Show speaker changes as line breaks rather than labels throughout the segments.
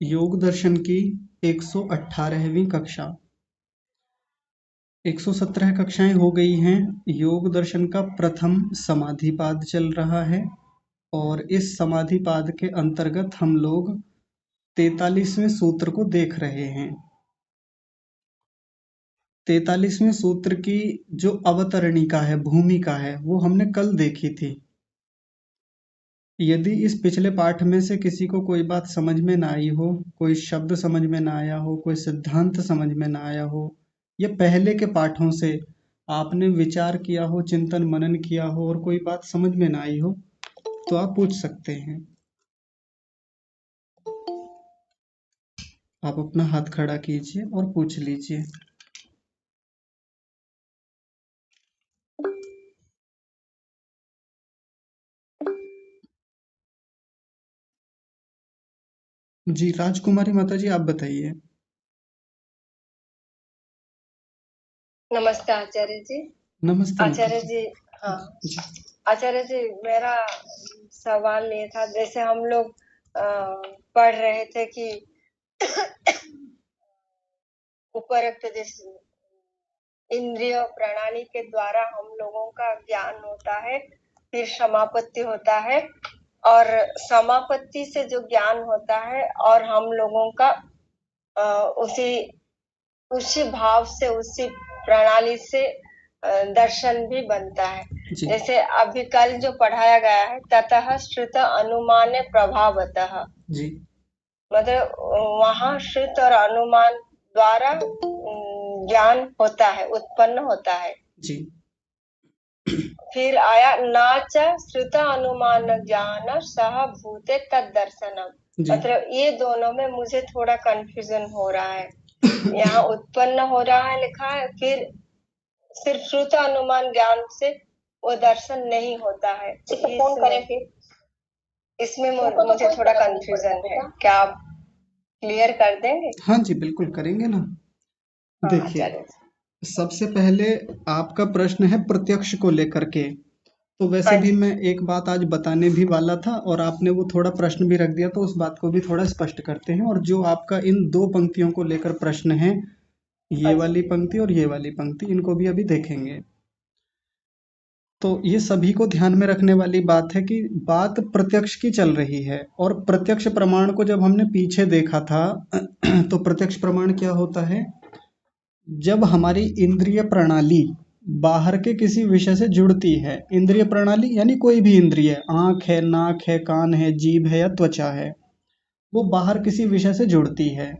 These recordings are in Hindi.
योग दर्शन की 118वीं कक्षा। 117 कक्षाएं हो गई हैं। योग दर्शन का प्रथम समाधिपाद चल रहा है और इस समाधिपाद के अंतर्गत हम लोग 43वें सूत्र को देख रहे हैं। 43वें सूत्र की जो अवतरणिका है, भूमिका है, वो हमने कल देखी थी। यदि इस पिछले पाठ में से किसी को कोई बात समझ में ना आई हो, कोई शब्द समझ में ना आया हो, कोई सिद्धांत समझ में ना आया हो, या पहले के पाठों से आपने विचार किया हो, चिंतन मनन किया हो और कोई बात समझ में ना आई हो, तो आप पूछ सकते हैं। आप अपना हाथ खड़ा कीजिए और पूछ लीजिए। जी, राजकुमारी माता जी, आप बताइए।
नमस्ते आचार्य जी।
नमस्ते माता
आचार्य जी, हाँ
जी।
आचार्य जी, मेरा सवाल ये था, जैसे हम लोग पढ़ रहे थे कि उपरोक्त जिस इंद्रिय प्रणाली के द्वारा हम लोगों का ज्ञान होता है, फिर समापत्ति होता है, और समापत्ति से जो ज्ञान होता है और हम लोगों का उसी भाव से, उसी प्रणाली से दर्शन भी बनता है। जैसे अभी कल जो पढ़ाया गया है, ततः श्रुत अनुमान प्रभावतः,
जी,
मतलब वहाँ श्रुत और अनुमान द्वारा ज्ञान होता है, उत्पन्न होता है।
जी,
फिर आया नाच श्रुत अनुमान ज्ञान सह भूते तद दर्शनम, मतलब ये दोनों में मुझे थोड़ा कंफ्यूजन हो रहा है। यहाँ उत्पन्न हो रहा है लिखा है, फिर सिर्फ श्रुत अनुमान ज्ञान से वो दर्शन नहीं होता है। फोन करें फिर, इसमें मुझे थोड़ा कंफ्यूजन है, क्या आप क्लियर कर देंगे?
हाँ जी, बिल्कुल करेंगे ना।
हाँ,
देखिए, सबसे पहले आपका प्रश्न है प्रत्यक्ष को लेकर के। तो वैसे भी मैं एक बात आज बताने भी वाला था और आपने वो थोड़ा प्रश्न भी रख दिया, तो उस बात को भी थोड़ा स्पष्ट करते हैं। और जो आपका इन दो पंक्तियों को लेकर प्रश्न है, ये वाली पंक्ति और ये वाली पंक्ति, इनको भी अभी देखेंगे। तो ये सभी को ध्यान में रखने वाली बात है कि बात प्रत्यक्ष की चल रही है। और प्रत्यक्ष प्रमाण को जब हमने पीछे देखा था तो प्रत्यक्ष प्रमाण क्या होता है? जब हमारी इंद्रिय प्रणाली बाहर के किसी विषय से जुड़ती है। इंद्रिय प्रणाली यानी कोई भी इंद्रिय, आंख है, नाक है, कान है, जीभ है या त्वचा है, वो बाहर किसी विषय से जुड़ती है।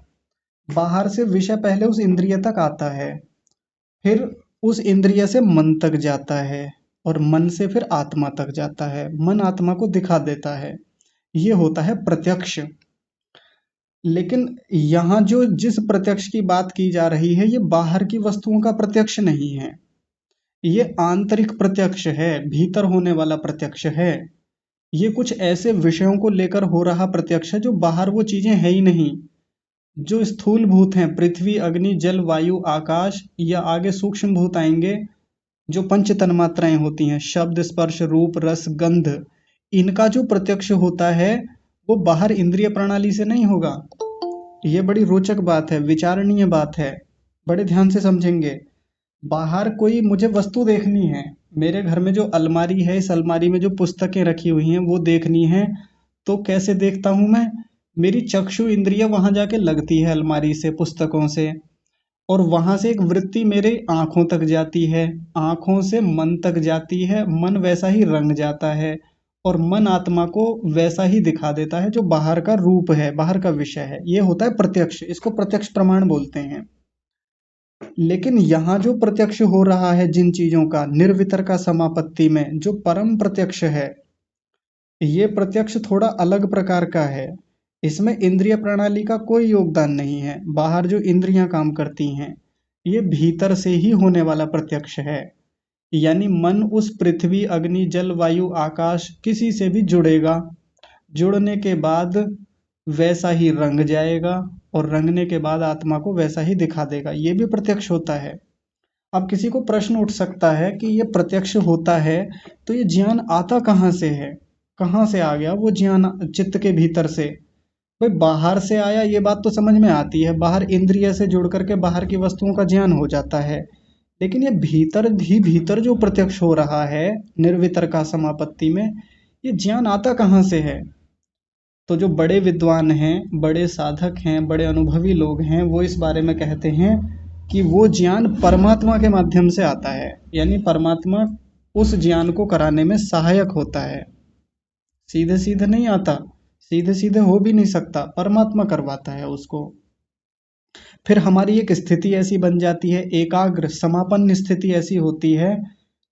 बाहर से विषय पहले उस इंद्रिय तक आता है, फिर उस इंद्रिय से मन तक जाता है और मन से फिर आत्मा तक जाता है। मन आत्मा को दिखा देता है। ये होता है प्रत्यक्ष। लेकिन यहाँ जो जिस प्रत्यक्ष की बात की जा रही है, ये बाहर की वस्तुओं का प्रत्यक्ष नहीं है। ये आंतरिक प्रत्यक्ष है, भीतर होने वाला प्रत्यक्ष है। ये कुछ ऐसे विषयों को लेकर हो रहा प्रत्यक्ष है जो बाहर वो चीजें है ही नहीं। जो स्थूल भूत हैं, पृथ्वी, अग्नि, जल, वायु, आकाश, या आगे सूक्ष्म भूत आएंगे, जो पंच तन्मात्राएं होती हैं, शब्द, स्पर्श, रूप, रस, गंध, इनका जो प्रत्यक्ष होता है वो बाहर इंद्रिय प्रणाली से नहीं होगा। ये बड़ी रोचक बात है, विचारणीय बात है, बड़े ध्यान से समझेंगे। बाहर कोई मुझे वस्तु देखनी है, मेरे घर में जो अलमारी है, इस अलमारी में जो पुस्तकें रखी हुई हैं वो देखनी है, तो कैसे देखता हूं मैं? मेरी चक्षु इंद्रिय वहां जाके लगती है अलमारी से, पुस्तकों से, और वहां से एक वृत्ति मेरे आंखों तक जाती है, आंखों से मन तक जाती है, मन वैसा ही रंग जाता है और मन आत्मा को वैसा ही दिखा देता है जो बाहर का रूप है, बाहर का विषय है। ये होता है प्रत्यक्ष, इसको प्रत्यक्ष प्रमाण बोलते हैं। लेकिन यहाँ जो प्रत्यक्ष हो रहा है जिन चीजों का, निर्वितर्का समापत्ति में जो परम प्रत्यक्ष है, ये प्रत्यक्ष थोड़ा अलग प्रकार का है। इसमें इंद्रिय प्रणाली का कोई योगदान नहीं है, बाहर जो इंद्रियां काम करती हैं, ये भीतर से ही होने वाला प्रत्यक्ष है। यानी मन उस पृथ्वी, अग्नि, जल, वायु, आकाश किसी से भी जुड़ेगा, जुड़ने के बाद वैसा ही रंग जाएगा और रंगने के बाद आत्मा को वैसा ही दिखा देगा। ये भी प्रत्यक्ष होता है। अब किसी को प्रश्न उठ सकता है कि ये प्रत्यक्ष होता है तो ये ज्ञान आता कहाँ से है? कहाँ से आ गया वो ज्ञान चित्त के भीतर से? भाई बाहर से आया ये बात तो समझ में आती है, बाहर इंद्रिय से जुड़ करके बाहर की वस्तुओं का ज्ञान हो जाता है। लेकिन ये भीतर भी भीतर जो प्रत्यक्ष हो रहा है निर्वितर्का समापत्ति में, ये ज्ञान आता कहाँ से है? तो जो बड़े विद्वान हैं, बड़े साधक हैं, बड़े अनुभवी लोग हैं, वो इस बारे में कहते हैं कि वो ज्ञान परमात्मा के माध्यम से आता है, यानी परमात्मा उस ज्ञान को कराने में सहायक होता है। सीधे सीधे नहीं आता, सीधे सीधे हो भी नहीं सकता, परमात्मा करवाता है उसको। फिर हमारी एक स्थिति ऐसी बन जाती है, एकाग्र समापन स्थिति ऐसी होती है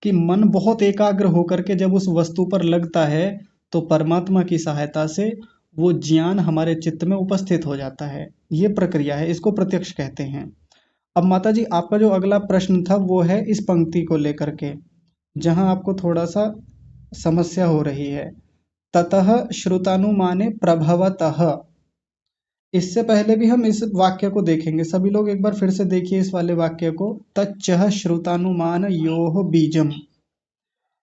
कि मन बहुत एकाग्र होकर के जब उस वस्तु पर लगता है तो परमात्मा की सहायता से वो ज्ञान हमारे चित्त में उपस्थित हो जाता है। ये प्रक्रिया है, इसको प्रत्यक्ष कहते हैं। अब माता जी आपका जो अगला प्रश्न था वो है इस पंक्ति को लेकर के, जहां आपको थोड़ा सा समस्या हो रही है। ततः श्रुतानुमाने प्रभवतः, इससे पहले भी हम इस वाक्य को देखेंगे। सभी लोग एक बार फिर से देखिए इस वाले वाक्य को, तच्चः श्रुतानुमान योः बीजम।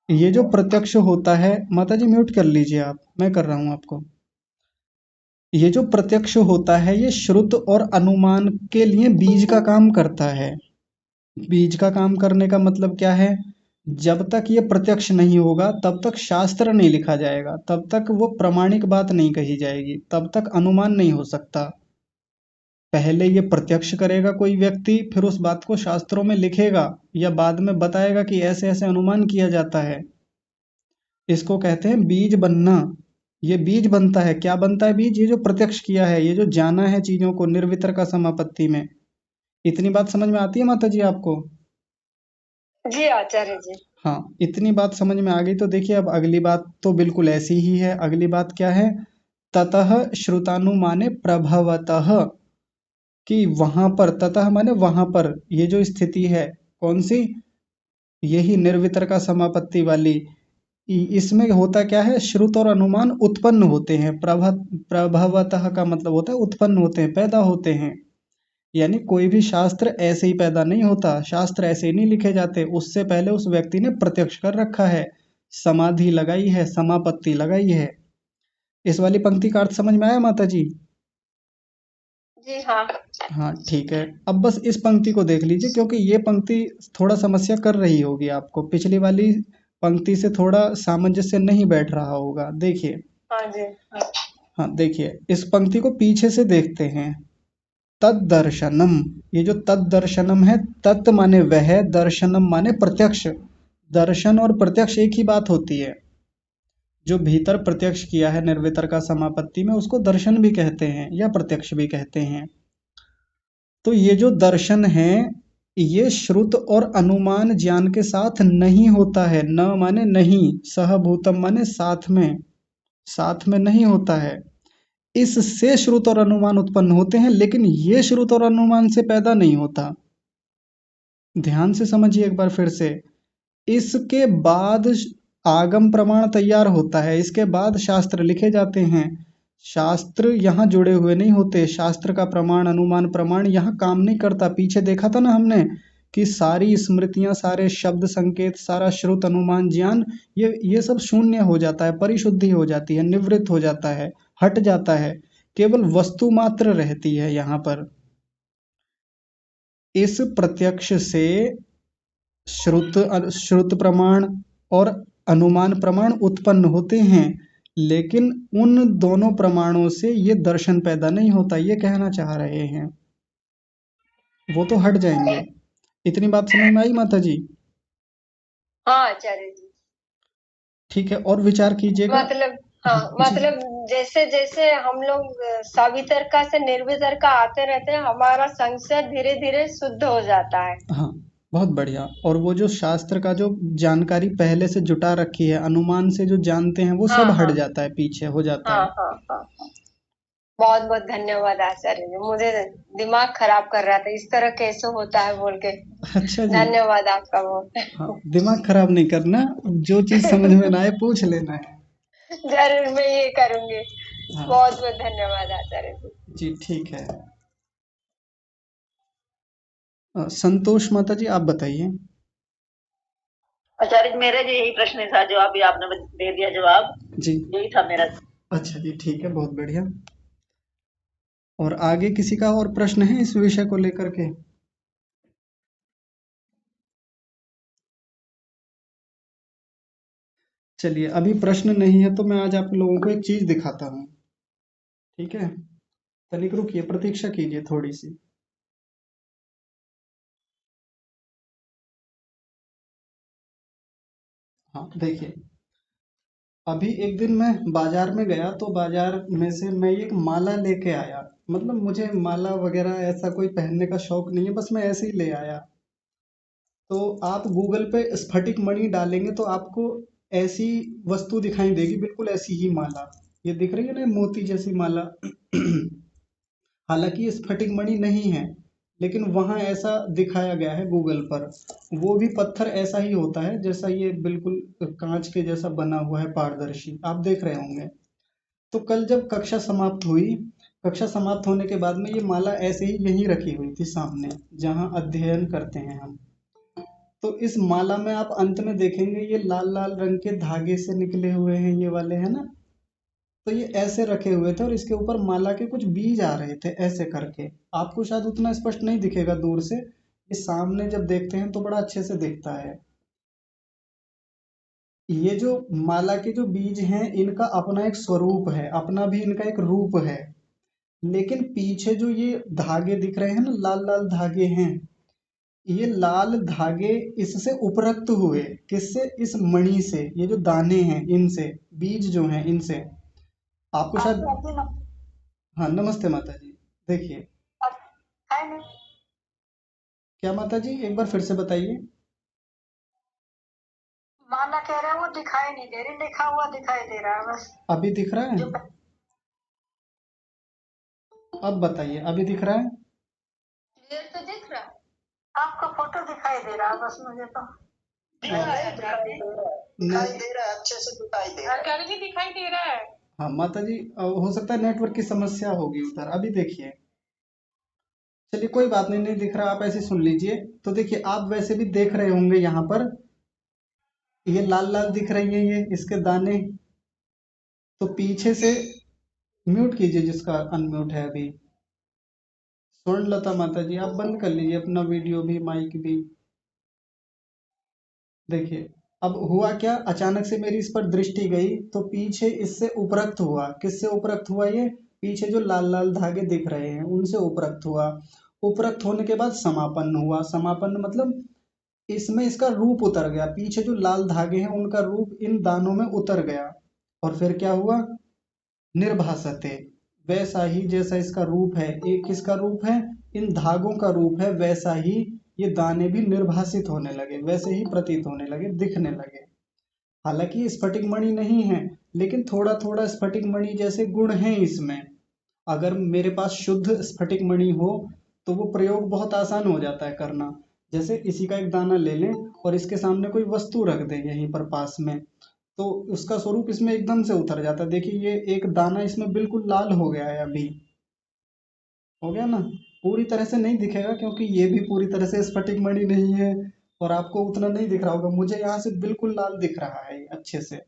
ये जो प्रत्यक्ष होता है, माता जी म्यूट कर लीजिए आप, मैं कर रहा हूं आपको। ये जो प्रत्यक्ष होता है ये श्रुत और अनुमान के लिए बीज का काम करता है। बीज का काम करने का मतलब क्या है? जब तक ये प्रत्यक्ष नहीं होगा तब तक शास्त्र नहीं लिखा जाएगा, तब तक वो प्रामाणिक बात नहीं कही जाएगी, तब तक अनुमान नहीं हो सकता। पहले ये प्रत्यक्ष करेगा कोई व्यक्ति, फिर उस बात को शास्त्रों में लिखेगा या बाद में बताएगा कि ऐसे ऐसे अनुमान किया जाता है। इसको कहते हैं बीज बनना। ये बीज बनता है, क्या बनता है बीज? ये जो प्रत्यक्ष किया है, ये जो जाना है चीजों को निर्वितर्का समापत्ति में। इतनी बात समझ में आती है माता जी आपको?
जी आचार्य जी।
हाँ, इतनी बात समझ में आ गई तो देखिए अब अगली बात तो बिल्कुल ऐसी ही है। अगली बात क्या है? ततः श्रुतानुमाने प्रभवतः, कि वहां पर, ततः माने वहां पर, ये जो स्थिति है कौन सी? यही निर्वितर्का समापत्ति वाली। इसमें होता क्या है? श्रुत और अनुमान उत्पन्न होते हैं। प्रभवतः का मतलब होता है उत्पन्न होते हैं, पैदा होते हैं। यानी कोई भी शास्त्र ऐसे ही पैदा नहीं होता, शास्त्र ऐसे ही नहीं लिखे जाते, उससे पहले उस व्यक्ति ने प्रत्यक्ष कर रखा है, समाधि लगाई है, समापत्ति लगाई है। इस वाली पंक्ति का अर्थ समझ में आया माता जी?
जी हाँ।
हाँ ठीक है। अब बस इस पंक्ति को देख लीजिए, क्योंकि ये पंक्ति थोड़ा समस्या कर रही होगी आपको, पिछली वाली पंक्ति से थोड़ा सामंजस्य नहीं बैठ रहा होगा। देखिए,
हाँ जी। हाँ।
हाँ देखिए इस पंक्ति को पीछे से देखते हैं। तद्दर्शनम, ये जो तद्दर्शनम है, तत् माने वह, दर्शनम माने प्रत्यक्ष। दर्शन और प्रत्यक्ष एक ही बात होती है। जो भीतर प्रत्यक्ष किया है निर्वितर्का समापत्ति में, उसको दर्शन भी कहते हैं या प्रत्यक्ष भी कहते हैं। तो ये जो दर्शन है, ये श्रुत और अनुमान ज्ञान के साथ नहीं होता है। न माने नहीं, सहभूतम माने साथ में, साथ में नहीं होता है। इससे श्रुत और अनुमान उत्पन्न होते हैं, लेकिन ये श्रुत और अनुमान से पैदा नहीं होता। ध्यान से समझिए एक बार फिर से। इसके बाद आगम प्रमाण तैयार होता है, इसके बाद शास्त्र लिखे जाते हैं। शास्त्र यहाँ जुड़े हुए नहीं होते, शास्त्र का प्रमाण अनुमान प्रमाण यहाँ काम नहीं करता। पीछे देखा था ना हमने कि सारी स्मृतियां, सारे शब्द संकेत, सारा श्रुत अनुमान ज्ञान, ये सब शून्य हो जाता है, परिशुद्धि हो जाती है, निवृत्त हो जाता है, हट जाता है। केवल वस्तु मात्र रहती है यहाँ पर। इस प्रत्यक्ष से श्रुत श्रुत प्रमाण और अनुमान प्रमाण उत्पन्न होते हैं, लेकिन उन दोनों प्रमाणों से ये दर्शन पैदा नहीं होता, ये कहना चाह रहे हैं। वो तो हट जाएंगे। इतनी बात समझ में आई माता जी?
हाँ आचार्य जी।
ठीक है, और विचार कीजिएगा।
मतलब हाँ,
हाँ जी।
मतलब जैसे जैसे हम लोग सवितर्का से निर्वितर्का आते रहते हैं, हमारा संशय धीरे धीरे शुद्ध हो जाता है।
हाँ, बहुत बढ़िया। और वो जो शास्त्र का जो जानकारी पहले से जुटा रखी है, अनुमान से जो जानते हैं, वो
हाँ
सब हट
हाँ।
जाता है, पीछे हो जाता
हाँ
है।
हाँ हाँ। बहुत बहुत धन्यवाद आचार्य जी, मुझे दिमाग खराब कर रहा था इस तरह कैसे होता है बोल के।
अच्छा जी।
धन्यवाद आपका
हाँ,
बहुत।
दिमाग खराब नहीं करना, जो चीज समझ में ना आए पूछ लेना है।
जरूर मैं ये करूंगी।
हाँ
बहुत बहुत धन्यवाद आचार्य जी।
जी, ठीक है। संतोष माता जी आप बताइए।
आचार्य जी, मेरा जो यही प्रश्न था जो अभी आपने दे दिया जवाब,
जी।
यही था मेरा।
अच्छा जी, ठीक है, बहुत बढ़िया। और आगे किसी का और प्रश्न है इस विषय को लेकर के? चलिए, अभी प्रश्न नहीं है तो मैं आज आप लोगों को एक चीज दिखाता हूँ। ठीक है, तनिक रुकिए, प्रतीक्षा कीजिए थोड़ी सी। हाँ देखिए, अभी एक दिन मैं बाजार में गया तो बाजार में से मैं एक माला लेके आया। मतलब मुझे माला वगैरह ऐसा कोई पहनने का शौक नहीं है, बस मैं ऐसे ही ले आया। तो आप गूगल पे स्फटिक मणि डालेंगे तो आपको ऐसी वस्तु दिखाई देगी, बिल्कुल ऐसी ही माला। ये दिख रही है ना, मोती जैसी माला। हालांकि ये स्फटिक मणि नहीं है, लेकिन वहां ऐसा दिखाया गया है गूगल पर। वो भी पत्थर ऐसा ही होता है जैसा ये, बिल्कुल कांच के जैसा बना हुआ है, पारदर्शी, आप देख रहे होंगे। तो कल जब कक्षा समाप्त हुई, कक्षा समाप्त होने के बाद में ये माला ऐसे ही यहीं रखी हुई थी सामने, जहाँ अध्ययन करते हैं हम। तो इस माला में आप अंत में देखेंगे ये लाल लाल रंग के धागे से निकले हुए हैं, ये वाले है ना। तो ये ऐसे रखे हुए थे और इसके ऊपर माला के कुछ बीज आ रहे थे ऐसे करके। आपको शायद उतना स्पष्ट नहीं दिखेगा दूर से, ये सामने जब देखते हैं तो बड़ा अच्छे से दिखता है। ये जो माला के जो बीज हैं इनका अपना एक स्वरूप है, अपना भी इनका एक रूप है। लेकिन पीछे जो ये धागे दिख रहे हैं ना, लाल लाल धागे हैं, ये लाल धागे इससे उपरक्त हुए, किससे? इस मणि से। ये जो दाने हैं इनसे, बीज जो हैं इनसे। आपको शायद, हाँ नमस्ते माता जी। देखिए, क्या माता जी, एक बार फिर से बताइए।
माला कह रहे हैं वो दिखाई नहीं दे रही, लिखा हुआ दिखाई दे रहा है बस।
अभी दिख रहा है? अब बताइए, अभी दिख रहा है?
क्लियर तो दिख रहा है।
आपका फोटो दिखाई दे रहा है बस मुझे तो।
नहीं,
अच्छे से दिखाई दे रहा है।
कल भी दिखाई दे रहा है।
हाँ माता जी, हो सकता है नेटवर्क की समस्या होगी उधर। अभी देखिए, चलिए कोई बात नहीं, नहीं दिख रहा आप ऐसे सुन लीजिए। तो देखिए, आप वैसे भी देख रहे होंगे यहाँ पर, ये लाल लाल दिख रही है ये इसके दाने। तो पीछे से, म्यूट कीजिए जिसका अनम्यूट है अभी। स्वर्णलता माता जी, आप बंद कर लीजिए अपना वीडियो भी, माइक भी। देखिए, अब हुआ क्या, अचानक से मेरी इस पर दृष्टि गई तो पीछे इससे उपरक्त हुआ। किससे उपरक्त हुआ? ये पीछे जो लाल लाल धागे दिख रहे हैं उनसे उपरक्त हुआ। उपरक्त होने के बाद समापन हुआ। समापन मतलब इसमें इसका रूप उतर गया, पीछे जो लाल धागे हैं उनका रूप इन दानों में उतर गया। और फिर क्या हुआ? निर्भासते, वैसा ही जैसा इसका रूप है, एक किसका रूप है? इन धागों का रूप है, वैसा ही ये दाने भी निर्भासित होने लगे, वैसे ही प्रतीत होने लगे, दिखने लगे। हालांकि ये स्फटिक मणि नहीं है, लेकिन थोड़ा थोड़ा स्फटिक मणि जैसे गुण हैं इसमें। अगर मेरे पास शुद्ध स्फटिक मणि हो तो वो प्रयोग बहुत आसान हो जाता है करना। जैसे इसी का एक दाना ले लें और इसके सामने कोई वस्तु रख दें यहीं पर पास में, तो उसका स्वरूप इसमें एकदम से उतर जाता है। देखिए, ये एक दाना इसमें बिल्कुल लाल हो गया है अभी। हो गया ना? पूरी तरह से नहीं दिखेगा क्योंकि ये भी पूरी तरह से स्फटिक मणि नहीं है, और आपको उतना नहीं दिख रहा होगा। मुझे यहाँ से बिल्कुल लाल दिख रहा है ये अच्छे से।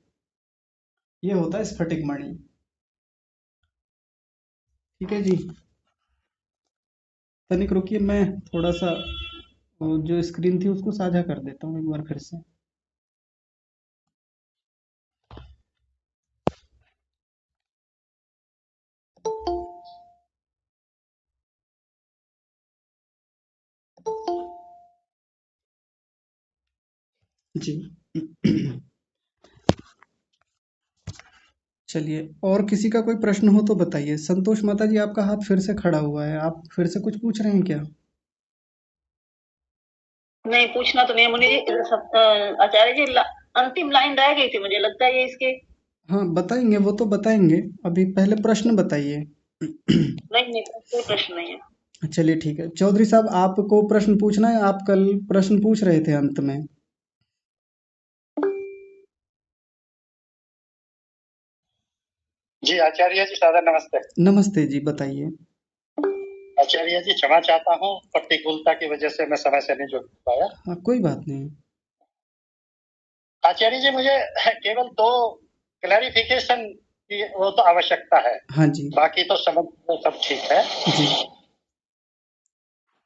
ये होता है स्फटिक मणि। ठीक है जी, तनिक रुकिए, मैं थोड़ा सा वो जो स्क्रीन थी उसको साझा कर देता हूँ एक बार फिर से। जी। चलिए, और किसी का कोई प्रश्न हो तो बताइए। संतोष माता जी, आपका हाथ फिर से खड़ा हुआ है, आप फिर से कुछ पूछ रहे हैं क्या?
नहीं पूछना तो नहीं मुनि जी। आचार्य जी अंतिम लाइन रह गई थी मुझे लगता है ये इसके।
हाँ बताएंगे, वो तो बताएंगे, अभी पहले प्रश्न बताइए।
नहीं नहीं कोई प्रश्न नहीं है।
चलिए ठीक है, चौधरी साहब आपको प्रश्न पूछना है, आप कल प्रश्न पूछ रहे थे अंत में।
जी आचार्य जी, सादर नमस्ते।
नमस्ते जी, बताइए।
आचार्य जी क्षमा चाहता हूँ, प्रतिकूलता की वजह से मैं समय से नहीं जुड़ पाया।
हाँ कोई बात नहीं।
आचार्य जी, मुझे केवल दो क्लैरिफिकेशन की वो तो आवश्यकता है।
हाँ जी।
बाकी तो समझ सब ठीक है।
जी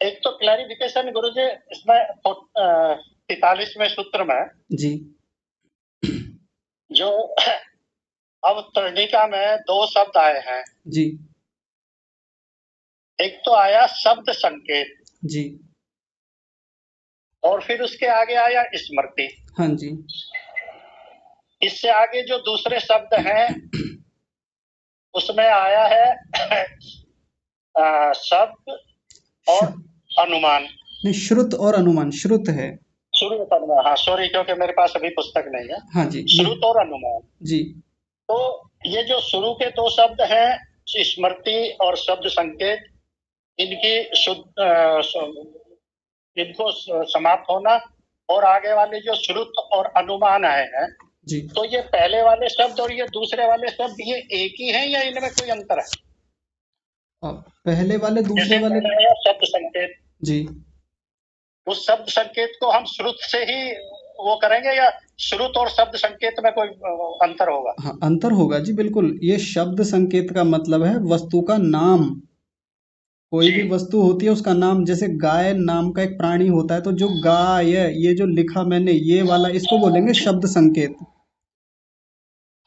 एक तो क्लैरिफिकेशन गुरुजी इसमें 43वें सूत्र में
जी
जो अवतरणिका में 2 शब्द आए हैं।
जी
एक तो आया शब्द संकेत
जी
और फिर उसके आगे आया स्मृति।
हाँ जी
इससे आगे जो दूसरे शब्द हैं उसमें आया है शब्द और अनुमान।
नहीं, श्रुत और अनुमान, श्रुत है।
शुरू अनुमान, हाँ सॉरी, क्योंकि मेरे पास अभी पुस्तक नहीं है।
हाँ जी
श्रुत और अनुमान।
जी
तो ये जो शुरू के 2 शब्द हैं स्मृति और शब्द संकेत, इनकी इनको समाप्त होना और आगे वाले जो श्रुत और अनुमान आए हैं,
जी
तो ये पहले वाले शब्द और ये दूसरे वाले शब्द ये एक ही हैं या इनमें कोई अंतर है?
पहले वाले दूसरे
जैसे
वाले
पहला आया शब्द संकेत,
जी
उस शब्द संकेत को हम श्रुत से ही वो करेंगे या श्रुत और शब्द संकेत में कोई अंतर होगा?
हाँ, अंतर होगा जी, बिल्कुल। ये शब्द संकेत का मतलब है वस्तु का नाम। कोई भी वस्तु होती है उसका नाम, जैसे गाय नाम का एक प्राणी होता है, तो जो गाय, ये जो लिखा मैंने ये वाला, इसको बोलेंगे शब्द संकेत।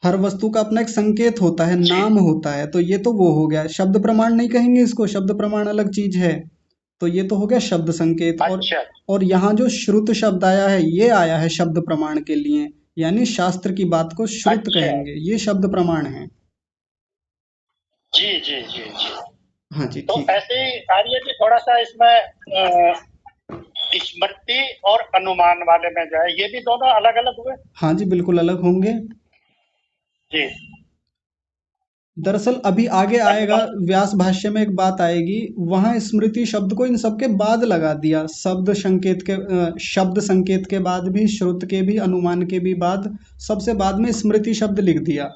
हर वस्तु का अपना एक संकेत होता है, नाम होता है, तो ये तो वो हो गया। शब्द प्रमाण नहीं कहेंगे इसको, शब्द प्रमाण अलग चीज है। तो ये तो हो गया शब्द संकेत।
अच्छा।
और यहाँ जो श्रुत शब्द आया है, ये आया है शब्द प्रमाण के लिए, यानी शास्त्र की बात को श्रुत
अच्छा।
कहेंगे, ये शब्द प्रमाण है।
जी जी जी जी
हाँ जी,
तो
ठीक।
ऐसे ही आर्य जी थोड़ा सा इसमें स्मृति और अनुमान वाले में जाए, ये भी दोनों अलग अलग हुए?
हाँ जी, बिल्कुल अलग होंगे
जी।
दरअसल अभी आगे आएगा, व्यास भाष्य में एक बात आएगी, वहां स्मृति शब्द को इन सबके बाद लगा दिया। शब्द संकेत के बाद भी, श्रुत के भी, अनुमान के भी बाद, सबसे बाद में स्मृति शब्द लिख दिया।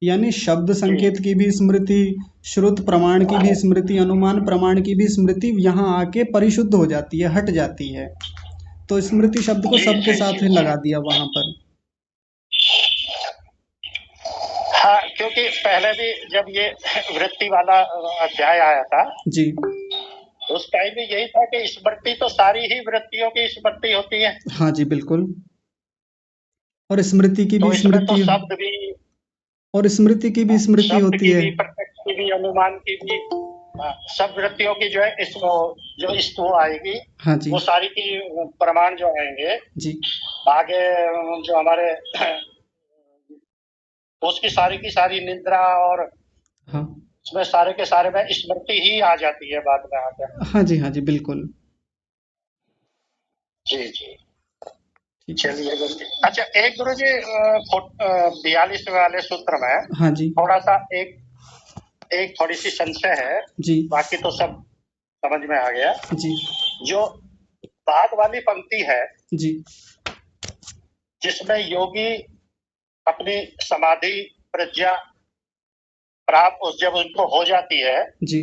यानी शब्द संकेत की भी स्मृति, श्रुत प्रमाण की भी स्मृति, अनुमान प्रमाण की भी स्मृति यहाँ आके परिशुद्ध हो जाती है, हट जाती है। तो स्मृति शब्द को सबके साथ ही लगा दिया वहां पर।
हाँ, क्योंकि पहले भी जब ये वृत्ति वाला अध्याय आया था
जी,
उस टाइम में यही था कि स्मृति तो सारी ही वृत्तियों की स्मृति होती है।
हाँ जी, बिल्कुल। और स्मृति की
तो
भी
इसमें तो
स्मृति,
शब्द भी,
और स्मृति की भी स्मृति
शब्द
होती
की
है।
भी, प्रत्यक्ष की भी, अनुमान की भी, सब वृत्तियों की जो है जो वो आएगी,
हाँ जी
वो सारी की प्रमाण जो आएंगे
जी
आगे, जो हमारे उसकी सारी की सारी निद्रा और
हाँ
उसमें सारे के सारे में स्मृति ही आ जाती है बाद में आकर।
हाँ जी हाँ जी, बिल्कुल।
जी जी
ठीक है।
चलिए गुरुजी। अच्छा, एक गुरुजी 42 वाले सूत्र में
हाँ जी
थोड़ा सा एक थोड़ी सी संशय है,
जी
बाकी तो सब समझ में आ गया।
जी
जो बाद वाली पंक्ति है
जी
जिसमें योगी अपनी समाधि प्रज्ञा प्राप्त जब उनको हो जाती है
जी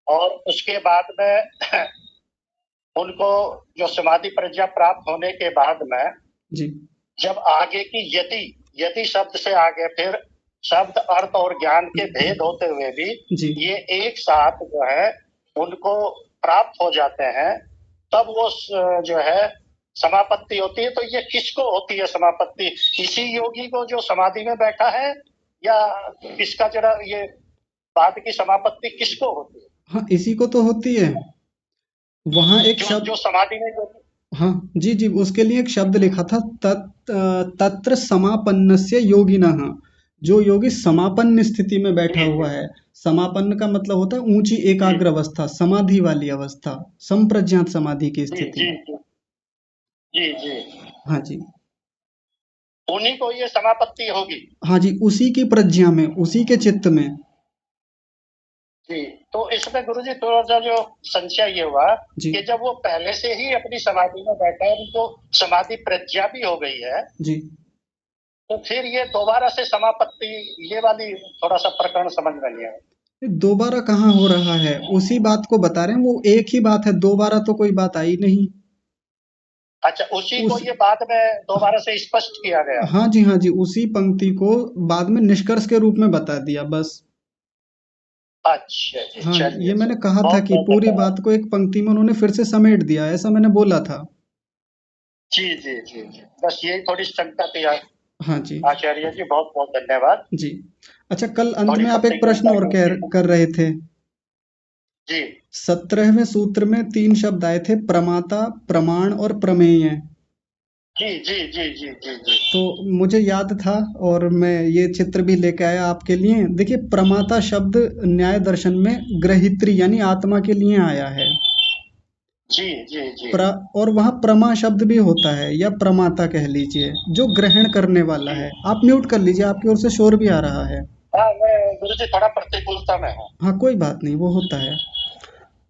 और उसके बाद में उनको जो समाधि प्रज्ञा प्राप्त होने के बाद में
जी
जब आगे की यदि शब्द से आगे फिर शब्द, अर्थ और ज्ञान के भेद होते हुए भी
जी
ये एक साथ जो है उनको प्राप्त हो जाते हैं, तब वो जो है समापत्ति होती है। तो ये किसको होती है समापत्ति? इसी योगी को जो समाधि में बैठा है, या किसका जरा ये बाद की समापत्ति किसको होती है?
हाँ, इसी को तो होती है। वहां एक शब्द,
जो समाधि में जो,
हाँ जी जी, उसके लिए एक शब्द लिखा था, तत्र समापन्नस्य योगिनः, जो योगी समापन्न स्थिति में बैठा हुआ है। समापन्न का मतलब होता है ऊंची एकाग्र अवस्था, समाधि वाली अवस्था, संप्रज्ञात समाधि की
जी
स्थिति।
जी जी जी
हाँ जी
उन्हीं को ये समापत्ति होगी।
हाँ जी, उसी की प्रज्ञा में, उसी के चित्त में।
जी, तो इसमें गुरुजी थोड़ा सा जो संशय ये हुआ
जी
कि जब वो पहले से ही अपनी समाधि में बैठा है, उनको समाधि प्रज्ञा भी हो गई है,
जी
तो फिर ये दोबारा से समापत्ति, ये वाली थोड़ा सा प्रकरण समझ में नहीं आया।
दोबारा कहाँ हो रहा है, उसी बात को बता रहे हैं, वो एक ही बात है, दोबारा तो कोई बात आई नहीं।
अच्छा, उसी को ये बाद में दोबारा से स्पष्ट किया गया।
हाँ जी, उसी पंक्ति को बाद में निष्कर्ष के रूप में बता दिया बस।
अच्छा जी,
हाँ,
चलिए
ये मैंने
चलिए,
कहा था
बहुत
कि
बहुत
पूरी
धन्यवाद।
बात को एक पंक्ति में उन्होंने फिर से समेट दिया, ऐसा मैंने बोला था।
जी जी जी जी, बस यही थोड़ी शंका थी
हाँ जी,
आचार्य जी, बहुत बहुत धन्यवाद।
जी। अच्छा, कल अंत
थोड़ी
में आप एक प्रश्न
प्रतिकूलता
और
के लिए।
कर रहे थे।
जी
17वें सूत्र में 3 शब्द आए थे, प्रमाता, प्रमाण और प्रमेय।
जी जी जी जी जी जी।
तो मुझे याद था और मैं ये चित्र भी लेके आया आपके लिए। देखिए, प्रमाता शब्द न्याय दर्शन में ग्रहित्री यानी आत्मा के लिए आया है।
जी जी जी
प्र और वहाँ प्रमा शब्द भी होता है या प्रमाता कह लीजिए, जो ग्रहण करने वाला
जी।
है। आप म्यूट कर लीजिए, आपकी ओर से शोर भी आ रहा है।
हाँ, मैं गुरु जी थोड़ा प्रतिकूलता में हूँ।
हाँ, कोई बात नहीं, वो होता है।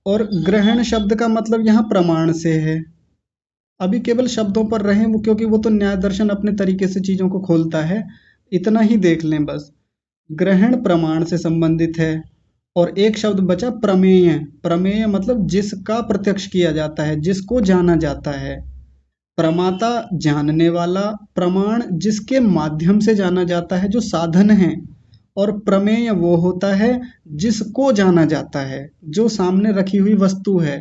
और ग्रहण शब्द का मतलब यहाँ प्रमाण से है। अभी केवल शब्दों पर रहें वो, क्योंकि वो तो न्याय दर्शन अपने तरीके से चीजों को खोलता है। इतना ही देख लें बस। ग्रहण प्रमाण से संबंधित है। और एक शब्द बचा प्रमेय। प्रमेय मतलब जिसका प्रत्यक्ष किया जाता है, जिसको जाना जाता है। प्रमाता जानने वाला, प्रमाण जिसके माध्यम से जाना जाता है, जो साधन है। और प्रमेय वो होता है जिसको जाना जाता है, जो सामने रखी हुई वस्तु है।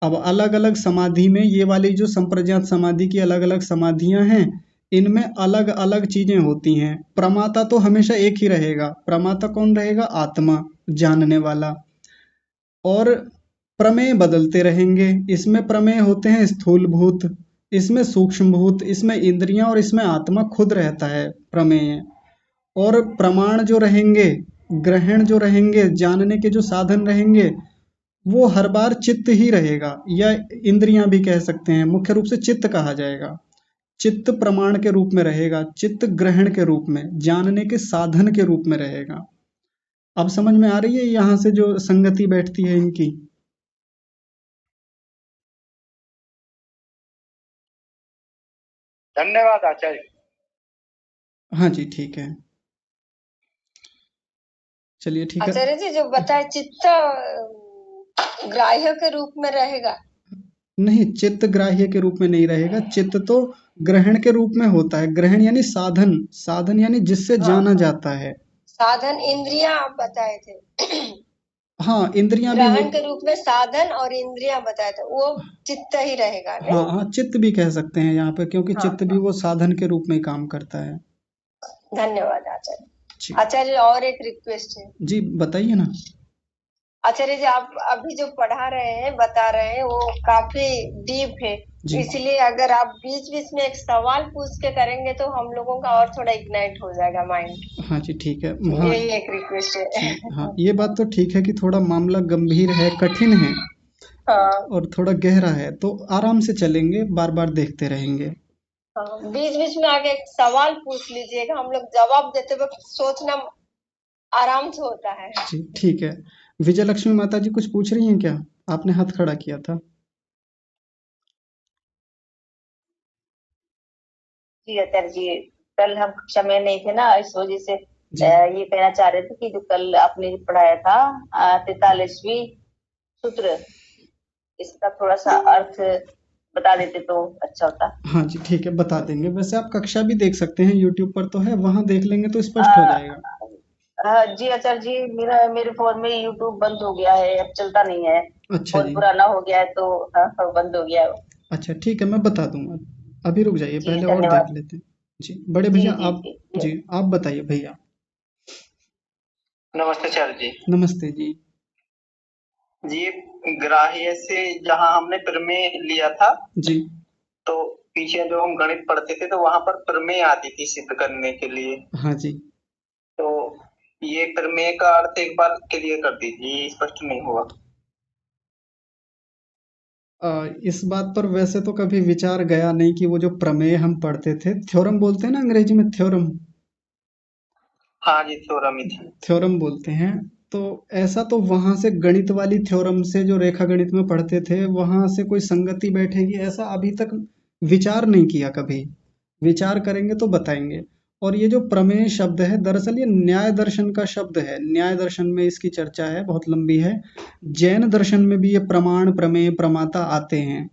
अब अलग अलग समाधि में ये वाली जो संप्रज्ञात समाधि की अलग अलग समाधियां हैं, इनमें अलग अलग चीजें होती हैं। प्रमाता तो हमेशा एक ही रहेगा। प्रमाता कौन रहेगा? आत्मा, जानने वाला। और प्रमेय बदलते रहेंगे। इसमें प्रमेय होते हैं स्थूल भूत, इसमें सूक्ष्म भूत, इसमें इंद्रियां और इसमें आत्मा खुद रहता है प्रमेय। और प्रमाण जो रहेंगे, ग्रहण जो रहेंगे, जानने के जो साधन रहेंगे, वो हर बार चित्त ही रहेगा, या इंद्रियां भी कह सकते हैं। मुख्य रूप से चित्त कहा जाएगा। चित्त प्रमाण के रूप में रहेगा, चित्त ग्रहण के रूप में, जानने के साधन के रूप में रहेगा। अब समझ में आ रही है यहाँ से जो संगति बैठती है इनकी?
धन्यवाद आचार्य।
हाँ जी, ठीक है। चलिए, ठीक है।
आचार्य जी जो बताए चित्त ग्राह्य के रूप में रहेगा।
नहीं, चित्त ग्राह्य के रूप में नहीं रहेगा। चित्त तो ग्रहण के रूप में होता है। ग्रहण यानी साधन, साधन यानी जिससे
हाँ
जाना
हाँ,
जाता है।
साधन इंद्रियां आप बताए थे।
हाँ, इंद्रियां भी हो।
ग्रहण के रूप में साधन और इंद्रियां बताए थे, वो चित्त ही रहेगा
हाँ
नहीं।
हाँ, चित्त भी कह सकते हैं यहाँ पे, क्योंकि
हाँ
चित्त भी
हाँ,
वो साधन के रूप में ही काम करता है।
धन्यवाद आचार्य।
जी
आचार्य और एक रिक्वेस्ट है।
जी, बताइए ना।
आचार्य जी आप अभी जो पढ़ा रहे हैं बता रहे हैं वो काफी डीप है,
जी
इसलिए अगर आप बीच बीच में एक सवाल पूछ के करेंगे तो हम लोगों का और थोड़ा इग्नाइट हो जाएगा माइंड।
हाँ जी, ठीक है। हाँ
यही एक रिक्वेस्ट
जी,
है।
हाँ, ये बात तो ठीक है कि थोड़ा मामला गंभीर है, कठिन है
हाँ
और थोड़ा गहरा है, तो आराम से चलेंगे, बार बार देखते रहेंगे।
हाँ, बीच बीच में आगे एक सवाल पूछ लीजिएगा, हम लोग जवाब देते वक्त सोचना आराम से होता है।
जी, ठीक है। विजय लक्ष्मी माता जी कुछ पूछ रही हैं क्या? आपने हाथ खड़ा किया था।
जी आचार्य जी, कल हम कक्षा में नहीं थे ना, इस वजह से
जी
ये कहना चाह रहे थे कि जो कल आपने जो पढ़ाया था 43वीं सूत्र, इसका थोड़ा सा अर्थ बता देते तो अच्छा होता।
हाँ जी, ठीक है, बता देंगे। वैसे आप कक्षा भी देख सकते हैं, यूट्यूब पर तो है, वहां देख लेंगे तो स्पष्ट हो जाएगा।
जी आचार्य जी, मेरे फोन में यूट्यूब बंद हो गया है, अब चलता नहीं है।
अच्छा
फोन
जी।
पुराना हो गया है तो बंद हो गया है।
अच्छा, ठीक है, मैं बता दूंगा। अभी रुक जाइए,
जी
पहले और देख
धन्यवाद।
लेते हैं। जी, बड़े
जी
भैया
जी
आप।
जी जी।
जी, आप बताइए भैया।
नमस्ते आचार्य जी।
नमस्ते जी।
जी, ग्राह्य से जहाँ हमने प्रमेय लिया था,
जी
तो पीछे जो हम गणित पढ़ते थे तो वहां पर प्रमेय आती थी सिद्ध करने के लिए।
हाँ जी।
तो ये प्रमेय का अर्थ एक बार क्लियर कर दीजिए, ये स्पष्ट नहीं हुआ।
इस बात पर वैसे तो कभी विचार गया नहीं कि वो जो प्रमेय हम पढ़ते थे, थ्योरम बोलते हैं ना अंग्रेजी में, थ्योरम।
हाँ जी, थ्योरम ही था।
थ्योरम बोलते हैं। तो ऐसा तो वहां से गणित वाली थ्योरम से जो रेखा गणित में पढ़ते थे, वहां से कोई संगति बैठेगी ऐसा अभी तक विचार नहीं किया कभी। विचार करेंगे तो बताएंगे। और ये जो प्रमेय शब्द है, दरअसल ये न्याय दर्शन का शब्द है। न्याय दर्शन में इसकी चर्चा है, बहुत लंबी है। जैन दर्शन में भी ये प्रमाण, प्रमेय, प्रमाता आते हैं।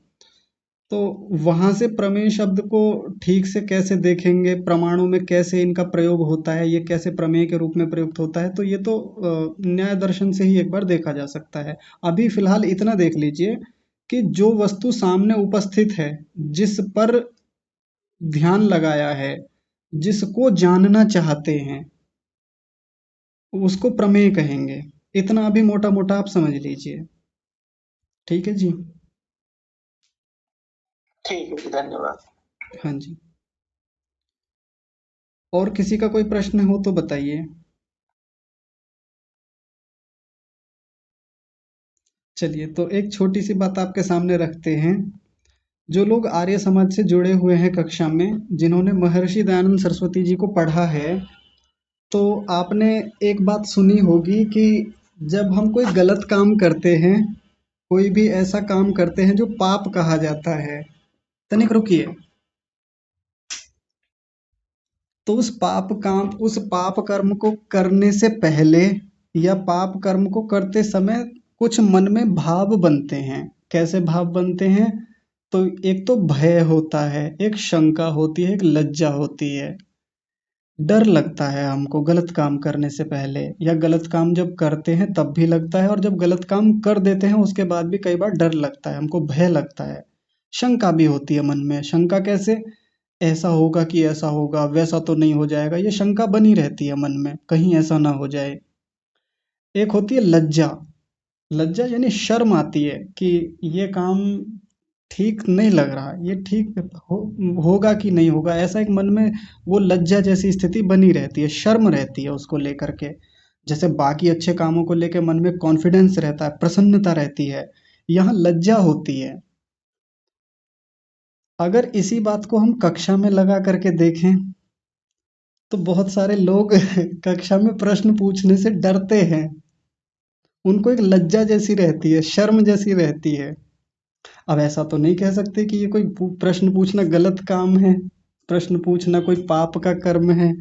तो वहां से प्रमेय शब्द को ठीक से कैसे देखेंगे, प्रमाणों में कैसे इनका प्रयोग होता है, ये कैसे प्रमेय के रूप में प्रयुक्त होता है, तो ये तो न्याय दर्शन से ही एक बार देखा जा सकता है। अभी फिलहाल इतना देख लीजिए कि जो वस्तु सामने उपस्थित है, जिस पर ध्यान लगाया है, जिसको जानना चाहते हैं, उसको प्रमेय कहेंगे। इतना अभी मोटा मोटा आप समझ लीजिए। ठीक है जी।
ठीक है, धन्यवाद।
हाँ जी। और किसी का कोई प्रश्न हो तो बताइए। चलिए, तो एक छोटी सी बात आपके सामने रखते हैं। जो लोग आर्य समाज से जुड़े हुए हैं कक्षा में, जिन्होंने महर्षि दयानंद सरस्वती जी को पढ़ा है, तो आपने एक बात सुनी होगी कि जब हम कोई गलत काम करते हैं, कोई भी ऐसा काम करते हैं जो पाप कहा जाता है, तनिक रुकिए, तो उस पाप कर्म को करने से पहले या पाप कर्म को करते समय कुछ मन में भाव बनते हैं। कैसे भाव बनते हैं? तो एक तो भय होता है, एक शंका होती है, एक लज्जा होती है, डर लगता है हमको गलत काम करने से पहले, या गलत काम जब करते हैं तब भी लगता है, और जब गलत काम कर देते हैं उसके बाद भी कई बार डर लगता है, हमको भय लगता है, शंका भी होती है मन में। शंका कैसे? ऐसा होगा कि ऐसा होगा, वैसा तो नहीं हो जाएगा, ये शंका बनी रहती है मन में, कहीं ऐसा ना हो जाए। एक होती है लज्जा। लज्जा यानी शर्म आती है कि ये काम ठीक नहीं लग रहा, ये ठीक होगा कि नहीं होगा, ऐसा एक मन में वो लज्जा जैसी स्थिति बनी रहती है, शर्म रहती है उसको लेकर के। जैसे बाकी अच्छे कामों को लेकर मन में कॉन्फिडेंस रहता है, प्रसन्नता रहती है, यहाँ लज्जा होती है। अगर इसी बात को हम कक्षा में लगा करके देखें तो बहुत सारे लोग कक्षा में प्रश्न पूछने से डरते हैं, उनको एक लज्जा जैसी रहती है, शर्म जैसी रहती है। अब ऐसा तो नहीं कह सकते कि ये कोई प्रश्न पूछना गलत काम है, प्रश्न पूछना कोई पाप का कर्म है,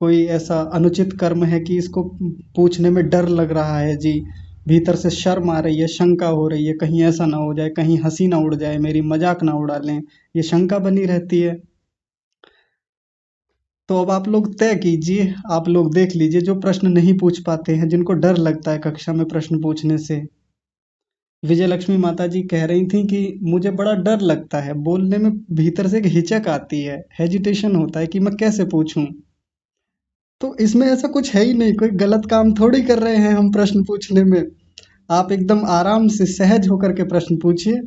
कोई ऐसा अनुचित कर्म है कि इसको पूछने में डर लग रहा है जी, भीतर से शर्म आ रही है, शंका हो रही है, कहीं ऐसा ना हो जाए, कहीं हंसी ना उड़ जाए, मेरी मजाक ना उड़ा लें, ये शंका बनी रहती है। तो अब आप लोग तय कीजिए, आप लोग देख लीजिए, जो प्रश्न नहीं पूछ पाते हैं, जिनको डर लगता है कक्षा में प्रश्न पूछने से। विजय लक्ष्मी माता जी कह रही थी कि मुझे बड़ा डर लगता है, बोलने में भीतर से एक हिचक आती है, हेजिटेशन होता है कि मैं कैसे पूछूं। तो इसमें ऐसा कुछ है ही नहीं, कोई गलत काम थोड़ी कर रहे हैं हम प्रश्न पूछने में। आप एकदम आराम से सहज होकर के प्रश्न पूछिए।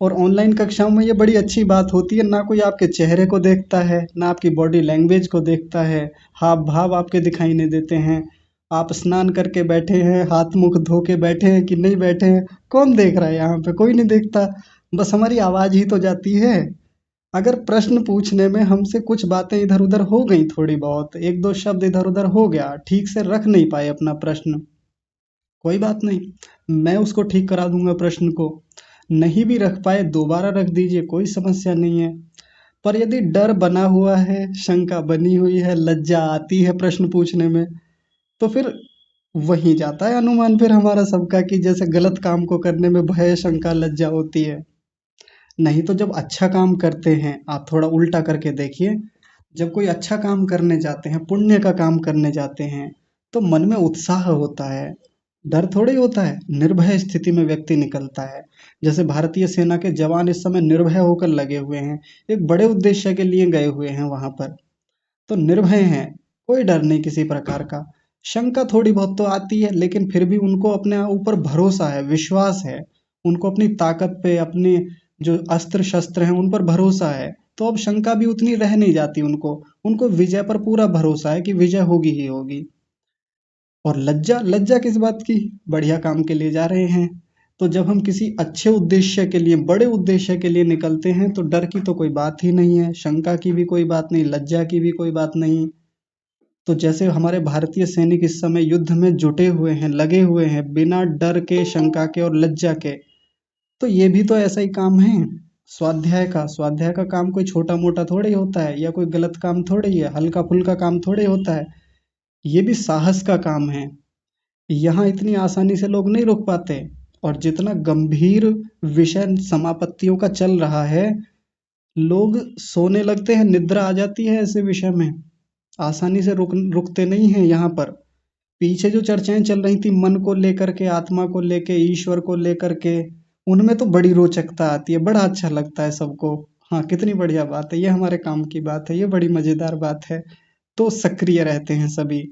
और ऑनलाइन कक्षाओं में ये बड़ी अच्छी बात होती है, ना कोई आपके चेहरे को देखता है, ना आपकी बॉडी लैंग्वेज को देखता है, हाव भाव आपके दिखाई नहीं देते हैं। आप स्नान करके बैठे हैं, हाथ मुख धो के बैठे हैं कि नहीं बैठे हैं, कौन देख रहा है? यहाँ पे कोई नहीं देखता, बस हमारी आवाज़ ही तो जाती है। अगर प्रश्न पूछने में हमसे कुछ बातें इधर उधर हो गई, थोड़ी बहुत एक दो शब्द इधर उधर हो गया, ठीक से रख नहीं पाए अपना प्रश्न, कोई बात नहीं, मैं उसको ठीक करा दूंगा प्रश्न को। नहीं भी रख पाए, दोबारा रख दीजिए, कोई समस्या नहीं है। पर यदि डर बना हुआ है, शंका बनी हुई है, लज्जा आती है प्रश्न पूछने में, तो फिर वहीं जाता है अनुमान फिर हमारा सबका कि जैसे गलत काम को करने में भय, शंका, लज्जा होती है। नहीं तो जब अच्छा काम करते हैं, आप थोड़ा उल्टा करके देखिए, जब कोई अच्छा काम करने जाते हैं, पुण्य का काम करने जाते हैं, तो मन में उत्साह होता है, डर थोड़ी होता है, निर्भय स्थिति में व्यक्ति निकलता है। जैसे भारतीय सेना के जवान इस समय निर्भय होकर लगे हुए हैं, एक बड़े उद्देश्य के लिए गए हुए हैं वहां पर, तो निर्भय हैं, कोई डर नहीं किसी प्रकार का। शंका थोड़ी बहुत तो आती है, लेकिन फिर भी उनको अपने ऊपर भरोसा है, विश्वास है, उनको अपनी ताकत पे, अपने जो अस्त्र शस्त्र हैं उन पर भरोसा है, तो अब शंका भी उतनी रह नहीं जाती उनको, उनको विजय पर पूरा भरोसा है कि विजय होगी ही होगी। और लज्जा, लज्जा किस बात की? बढ़िया काम के लिए जा रहे हैं, तो जब हम किसी अच्छे उद्देश्य के लिए, बड़े उद्देश्य के लिए निकलते हैं, तो डर की तो कोई बात ही नहीं है, शंका की भी कोई बात नहीं, लज्जा की भी कोई बात नहीं। तो जैसे हमारे भारतीय सैनिक इस समय युद्ध में जुटे हुए हैं, लगे हुए हैं, बिना डर के, शंका के और लज्जा के, तो ये भी तो ऐसा ही काम है स्वाध्याय का काम कोई छोटा मोटा थोड़ी होता है, या कोई गलत काम थोड़ी है, हल्का फुल्का काम थोड़ी होता है, ये भी साहस का काम है। यहाँ इतनी आसानी से लोग नहीं रुक पाते। और जितना गंभीर विषय समापत्तियों का चल रहा है, लोग सोने लगते हैं, निद्रा आ जाती है ऐसे विषय में, आसानी से रुकते नहीं हैं। यहाँ पर पीछे जो चर्चाएं चल रही थी मन को लेकर के, आत्मा को लेके, ईश्वर को लेकर के, उनमें तो बड़ी रोचकता आती है, बड़ा अच्छा लगता है सबको। हाँ, कितनी बढ़िया बात है, ये हमारे काम की बात है, ये बड़ी मजेदार बात है। तो सक्रिय रहते हैं सभी।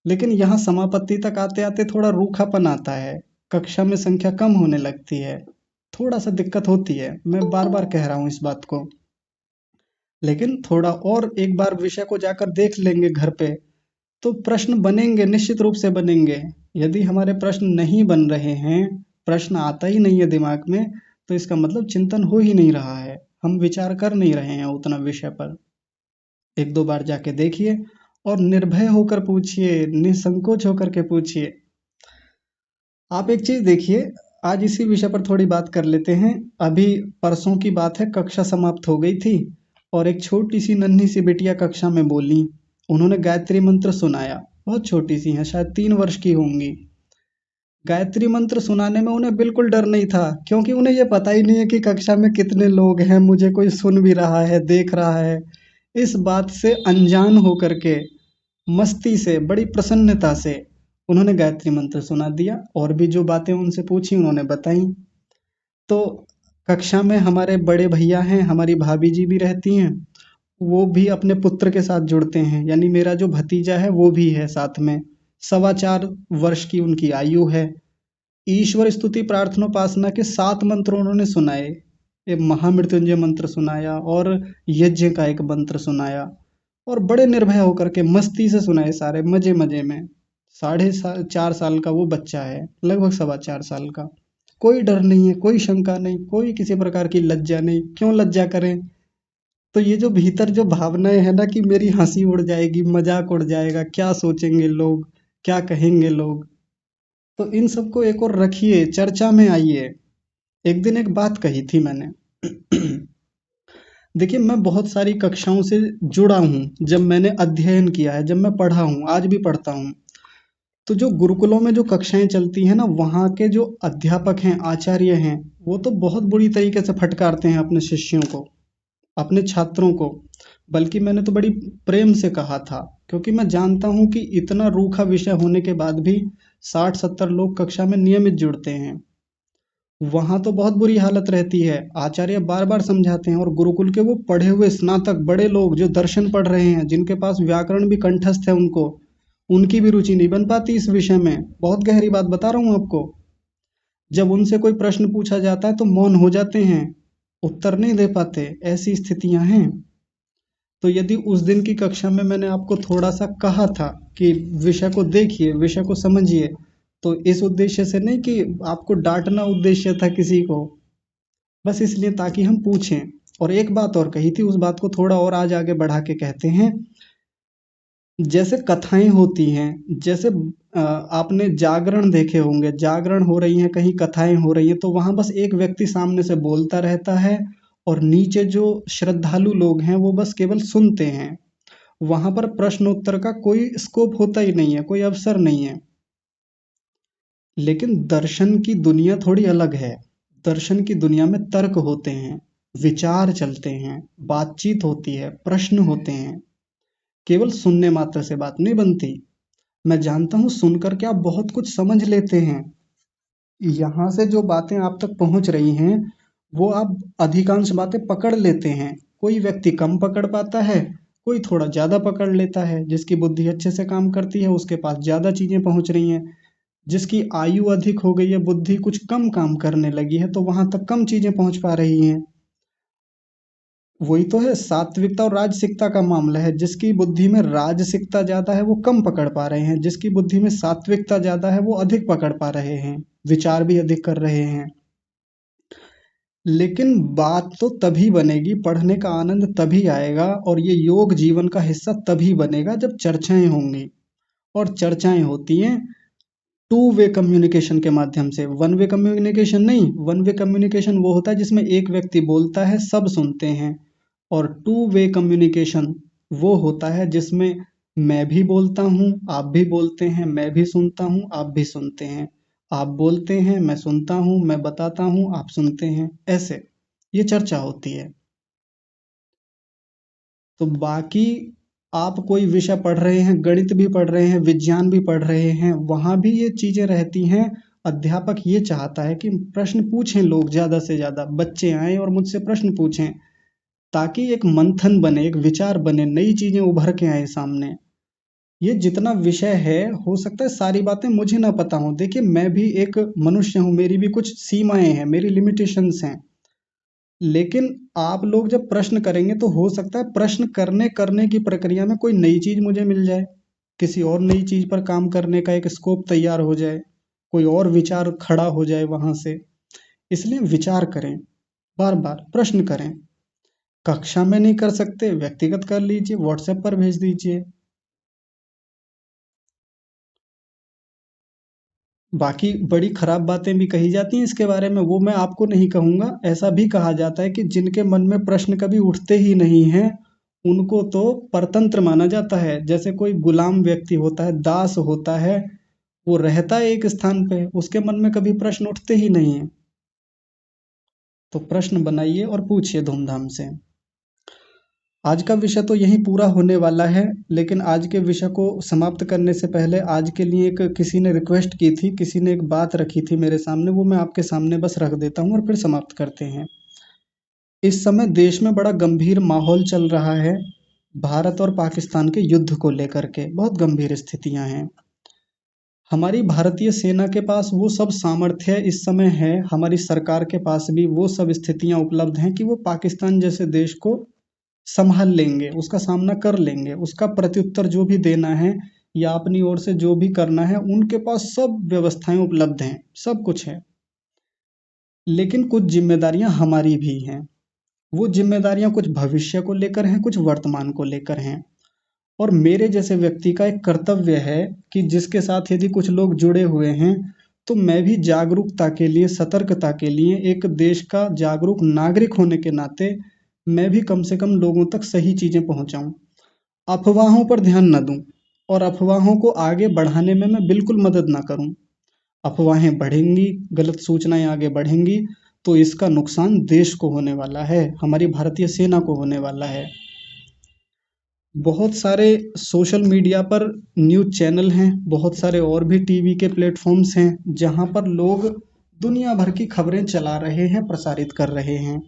लेकिन यहाँ समापत्ति तक आते आते थोड़ा रूखापन आता है, कक्षा में संख्या कम होने लगती है, थोड़ा सा दिक्कत होती है। मैं बार बार कह रहा हूँ इस बात को। लेकिन थोड़ा और एक बार विषय को जाकर देख लेंगे घर पे, तो प्रश्न बनेंगे, निश्चित रूप से बनेंगे। यदि हमारे प्रश्न नहीं बन रहे हैं, प्रश्न आता ही नहीं है दिमाग में, तो इसका मतलब चिंतन हो ही नहीं रहा है, हम विचार कर नहीं रहे हैं उतना विषय पर। एक दो बार जाके देखिए और निर्भय होकर पूछिए, निसंकोच होकर के पूछिए। आप एक चीज देखिए, आज इसी विषय पर थोड़ी बात कर लेते हैं। अभी परसों की बात है, कक्षा समाप्त हो गई थी और एक छोटी सी नन्ही सी बिटिया कक्षा में बोली। उन्होंने गायत्री मंत्र सुनाया, बहुत छोटी सी हैं, शायद 3 वर्ष की होंगी। गायत्री मंत्र सुनाने में उन्हें बिल्कुल डर नहीं था, क्योंकि उन्हें ये पता ही नहीं है कि कक्षा में कितने लोग हैं, मुझे कोई सुन भी रहा है, देख रहा है। इस बात से अनजान होकर के मस्ती से, बड़ी प्रसन्नता से उन्होंने गायत्री मंत्र सुना दिया और भी जो बातें उनसे पूछी उन्होंने बताई। तो कक्षा में हमारे बड़े भैया हैं, हमारी भाभी जी भी रहती हैं, वो भी अपने पुत्र के साथ जुड़ते हैं, यानी मेरा जो भतीजा है वो भी है साथ में। 4.25 वर्ष की उनकी आयु है। ईश्वर स्तुति प्रार्थनोपासना के 7 मंत्र उन्होंने सुनाए। एक महामृत्युंजय मंत्र सुनाया और यज्ञ का एक मंत्र सुनाया, और बड़े निर्भय होकर के मस्ती से सुनाए सारे, मजे मजे में। 4.5 साल का वो बच्चा है, लगभग 4.25 साल का। कोई डर नहीं है, कोई शंका नहीं, कोई किसी प्रकार की लज्जा नहीं। क्यों लज्जा करें? तो ये जो भीतर जो भावनाएं है ना कि मेरी हंसी उड़ जाएगी, मजाक उड़ जाएगा, क्या सोचेंगे लोग, क्या कहेंगे लोग, तो इन सबको एक और रखिए, चर्चा में आइए। एक दिन एक बात कही थी मैंने। देखिए, मैं बहुत सारी कक्षाओं से जुड़ा हूँ, जब मैंने अध्ययन किया है, जब मैं पढ़ा हूँ, आज भी पढ़ता हूँ। तो जो गुरुकुलों में जो कक्षाएं चलती हैं ना, वहाँ के जो अध्यापक हैं, आचार्य हैं, वो तो बहुत बुरी तरीके से फटकारते हैं अपने शिष्यों को, अपने छात्रों को। बल्कि मैंने तो बड़ी प्रेम से कहा था, क्योंकि मैं जानता हूँ कि इतना रूखा विषय होने के बाद भी 60-70 लोग कक्षा में नियमित जुड़ते हैं। वहां तो बहुत बुरी हालत रहती है, आचार्य बार बार समझाते हैं, और गुरुकुल के वो पढ़े हुए स्नातक बड़े लोग जो दर्शन पढ़ रहे हैं, जिनके पास व्याकरण भी कंठस्थ है, उनकी भी रुचि नहीं बन पाती इस विषय में। बहुत गहरी बात बता रहा हूँ आपको। जब उनसे कोई प्रश्न पूछा जाता है तो मौन हो जाते हैं, उत्तर नहीं दे पाते, ऐसी स्थितियां हैं। तो यदि उस दिन की कक्षा में मैंने आपको थोड़ा सा कहा था कि विषय को देखिए, विषय को समझिए, तो इस उद्देश्य से नहीं कि आपको डांटना उद्देश्य था किसी को, बस इसलिए ताकि हम पूछें। और एक बात और कही थी, उस बात को थोड़ा और आज आगे बढ़ा के कहते हैं। जैसे कथाएं होती हैं, जैसे आपने जागरण देखे होंगे, जागरण हो रही है, कहीं कथाएं हो रही हैं, तो वहां बस एक व्यक्ति सामने से बोलता रहता है और नीचे जो श्रद्धालु लोग हैं वो बस केवल सुनते हैं। वहां पर प्रश्नोत्तर का कोई स्कोप होता ही नहीं है, कोई अवसर नहीं है। लेकिन दर्शन की दुनिया थोड़ी अलग है। दर्शन की दुनिया में तर्क होते हैं, विचार चलते हैं, बातचीत होती है, प्रश्न होते हैं। केवल सुनने मात्र से बात नहीं बनती। मैं जानता हूं सुनकर के आप बहुत कुछ समझ लेते हैं, यहाँ से जो बातें आप तक पहुंच रही हैं वो आप अधिकांश बातें पकड़ लेते हैं। कोई व्यक्ति कम पकड़ पाता है, कोई थोड़ा ज्यादा पकड़ लेता है। जिसकी बुद्धि अच्छे से काम करती है उसके पास ज्यादा चीजें पहुंच रही हैं, जिसकी आयु अधिक हो गई है, बुद्धि कुछ कम काम करने लगी है, तो वहां तक कम चीजें पहुंच पा रही हैं। वही तो है, सात्विकता और राजसिकता का मामला है। जिसकी बुद्धि में राजसिकता ज्यादा है वो कम पकड़ पा रहे हैं, जिसकी बुद्धि में सात्विकता ज्यादा है वो अधिक पकड़ पा रहे हैं, विचार भी अधिक कर रहे हैं। लेकिन बात तो तभी बनेगी, पढ़ने का आनंद तभी आएगा और ये योग जीवन का हिस्सा तभी बनेगा जब चर्चाएं होंगी। और चर्चाएं होती हैं 2 वे कम्युनिकेशन के माध्यम से, 1 वे कम्युनिकेशन नहीं। 1 वे कम्युनिकेशन वो होता है जिसमें एक व्यक्ति बोलता है, सब सुनते हैं। और 2 वे कम्युनिकेशन वो होता है जिसमें मैं भी बोलता हूँ, आप भी बोलते हैं, मैं भी सुनता हूँ, आप भी सुनते हैं। आप बोलते हैं, मैं सुनता हूँ, मैं बताता हूँ, आप सुनते हैं, ऐसे ये चर्चा होती है। तो बाकी आप कोई विषय पढ़ रहे हैं, गणित भी पढ़ रहे हैं, विज्ञान भी पढ़ रहे हैं, वहां भी ये चीजें रहती हैं। अध्यापक ये चाहता है कि प्रश्न पूछें, लोग ज्यादा से ज्यादा बच्चे आए और मुझसे प्रश्न पूछें, ताकि एक मंथन बने, एक विचार बने, नई चीजें उभर के आए सामने। ये जितना विषय है, हो सकता है सारी बातें मुझे ना पता हो। देखिए, मैं भी एक मनुष्य हूँ, मेरी भी कुछ सीमाएं हैं, मेरी लिमिटेशंस हैं। लेकिन आप लोग जब प्रश्न करेंगे तो हो सकता है प्रश्न करने करने की प्रक्रिया में कोई नई चीज मुझे मिल जाए, किसी और नई चीज पर काम करने का एक स्कोप तैयार हो जाए, कोई और विचार खड़ा हो जाए वहां से। इसलिए विचार करें, बार बार प्रश्न करें। कक्षा में नहीं कर सकते, व्यक्तिगत कर लीजिए, व्हाट्सएप पर भेज दीजिए। बाकी बड़ी खराब बातें भी कही जाती हैं इसके बारे में, वो मैं आपको नहीं कहूंगा। ऐसा भी कहा जाता है कि जिनके मन में प्रश्न कभी उठते ही नहीं हैं, उनको तो परतंत्र माना जाता है। जैसे कोई गुलाम व्यक्ति होता है, दास होता है, वो रहता है एक स्थान पे, उसके मन में कभी प्रश्न उठते ही नहीं है। तो प्रश्न बनाइए और पूछिए धूमधाम से। आज का विषय तो यहीं पूरा होने वाला है, लेकिन आज के विषय को समाप्त करने से पहले आज के लिए एक किसी ने रिक्वेस्ट की थी, किसी ने एक बात रखी थी मेरे सामने, वो मैं आपके सामने बस रख देता हूँ और फिर समाप्त करते हैं। इस समय देश में बड़ा गंभीर माहौल चल रहा है, भारत और पाकिस्तान के युद्ध को लेकर के बहुत गंभीर स्थितियां हैं। हमारी भारतीय सेना के पास वो सब सामर्थ्य इस समय है, हमारी सरकार के पास भी वो सब स्थितियां उपलब्ध हैं कि वो पाकिस्तान जैसे देश को संभाल लेंगे, उसका सामना कर लेंगे। उसका प्रत्युत्तर जो भी देना है या अपनी ओर से जो भी करना है, उनके पास सब व्यवस्थाएं उपलब्ध हैं, सब कुछ है। लेकिन कुछ जिम्मेदारियां हमारी भी हैं। वो जिम्मेदारियां कुछ भविष्य को लेकर हैं, कुछ वर्तमान को लेकर हैं। और मेरे जैसे व्यक्ति का एक कर्तव्य है कि जिसके साथ यदि कुछ लोग जुड़े हुए हैं, तो मैं भी जागरूकता के लिए, सतर्कता के लिए, एक देश का जागरूक नागरिक होने के नाते मैं भी कम से कम लोगों तक सही चीजें पहुंचाऊं, अफवाहों पर ध्यान न दूं, और अफवाहों को आगे बढ़ाने में मैं बिल्कुल मदद ना करूं। अफवाहें बढ़ेंगी, गलत सूचनाएं आगे बढ़ेंगी, तो इसका नुकसान देश को होने वाला है, हमारी भारतीय सेना को होने वाला है। बहुत सारे सोशल मीडिया पर न्यूज़ चैनल हैं, बहुत सारे और भी टीवी के प्लेटफॉर्म्स हैं, जहां पर लोग दुनिया भर की खबरें चला रहे हैं, प्रसारित कर रहे हैं।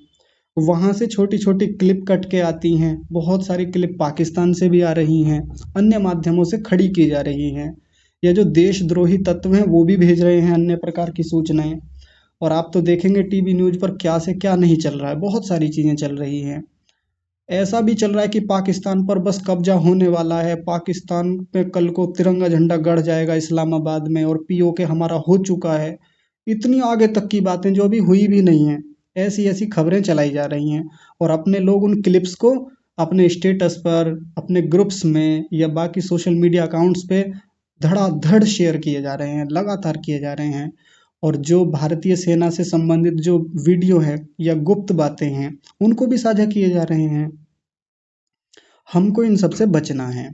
वहां से छोटी छोटी क्लिप कट के आती हैं, बहुत सारी क्लिप पाकिस्तान से भी आ रही हैं, अन्य माध्यमों से खड़ी की जा रही हैं। या जो देशद्रोही तत्व हैं वो भी भेज रहे हैं अन्य प्रकार की सूचनाएं। और आप तो देखेंगे टीवी न्यूज़ पर क्या से क्या नहीं चल रहा है, बहुत सारी चीजें चल रही हैं। ऐसा भी चल रहा है कि पाकिस्तान पर बस कब्जा होने वाला है, पाकिस्तान पे कल को तिरंगा झंडा गड़ जाएगा इस्लामाबाद में, और पीओके हमारा हो चुका है। इतनी आगे तक की बातें जो अभी हुई भी नहीं है, ऐसी ऐसी खबरें चलाई जा रही हैं। और अपने लोग उन क्लिप्स को अपने स्टेटस पर, अपने ग्रुप्स में या बाकी सोशल मीडिया अकाउंट्स पे धड़ाधड़ शेयर किए जा रहे हैं, लगातार किए जा रहे हैं। और जो भारतीय सेना से संबंधित जो वीडियो है या गुप्त बातें हैं, उनको भी साझा किए जा रहे हैं। हमको इन सब से बचना है।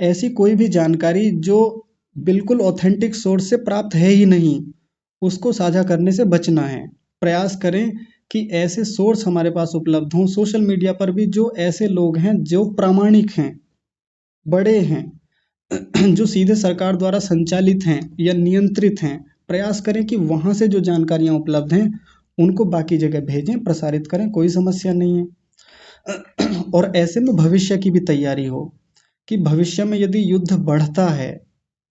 ऐसी कोई भी जानकारी जो बिल्कुल ऑथेंटिक सोर्स से प्राप्त है ही नहीं, उसको साझा करने से बचना है। प्रयास करें कि ऐसे सोर्स हमारे पास उपलब्ध हों। सोशल मीडिया पर भी जो ऐसे लोग हैं जो प्रामाणिक हैं, बड़े हैं, जो सीधे सरकार द्वारा संचालित हैं या नियंत्रित हैं, प्रयास करें कि वहां से जो जानकारियां उपलब्ध हैं उनको बाकी जगह भेजें, प्रसारित करें, कोई समस्या नहीं है। और ऐसे में भविष्य की भी तैयारी हो कि भविष्य में यदि युद्ध बढ़ता है